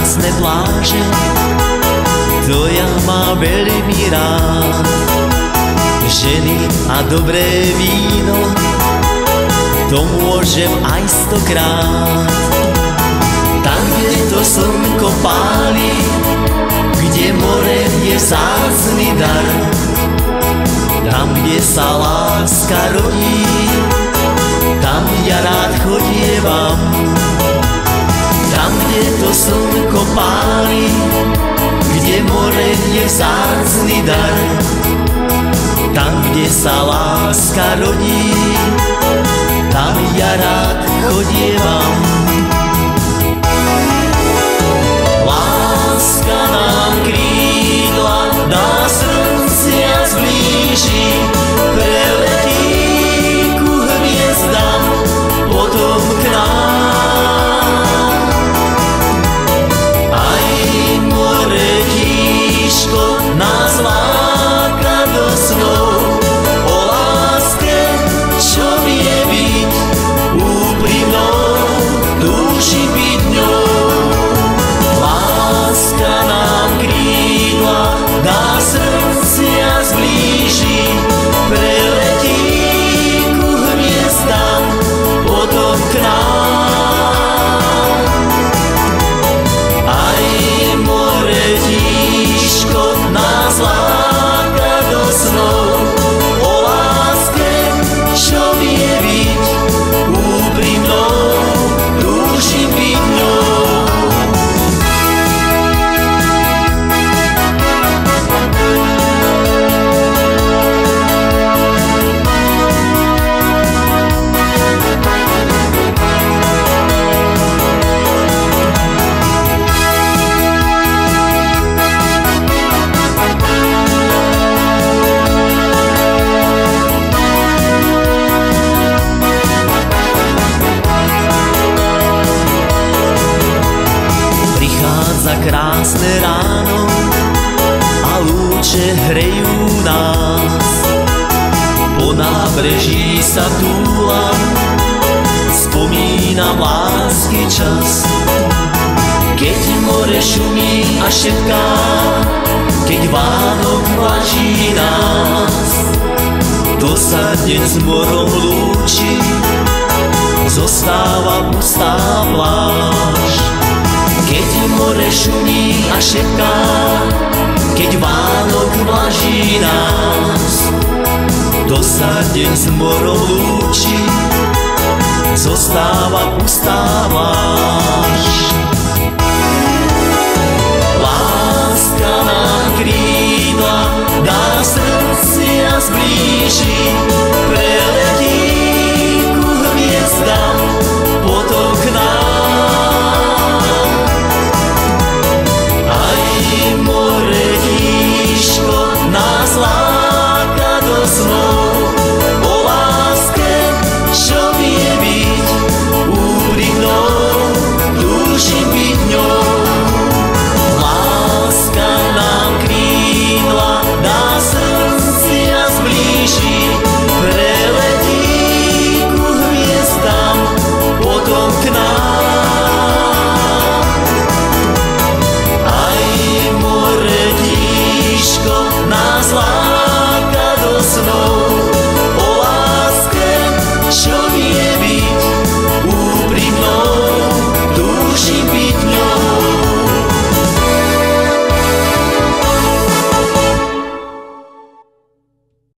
krásne pláže, to ja mám veľmi rád. Ženy a dobré víno, to môžem aj 100-krát. Tam, kde to slnko páli, kde more je vzácny dar, tam, kde sa láska rodí, tam ja rád chodievam. Tam, kde to slnko páli, kde more je vzácny dar, tam, kde sa láska rodí, tam ja rád chodievam. Láska nám krídla dá, srdcia zblíži, preletí ku hviezdam, potom k nám. Aj more tížko nás láka do snov, o láske, čo vie byť úprimnou, túži byť ňou. Láska nám krídla dá, srdcia zblíži, preletí ku hviezdam, potom k nám. Aj more tížko nás láka do snov, o láske, čo vie byť úprimnou, túži byť ňou. Prichádza krásne ráno a lúče hrejú nás. Po nábreží sa túlam, spomínam lásky čas. Keď more šumí a šepká, keď Vánok vlaží nás, to sa deň s morom lúči, zostáva pustá pláž. Keď more šumí a šepká, keď Vánok vlaží nás, to sa deň s morom lúči, zostáva pustá pláž.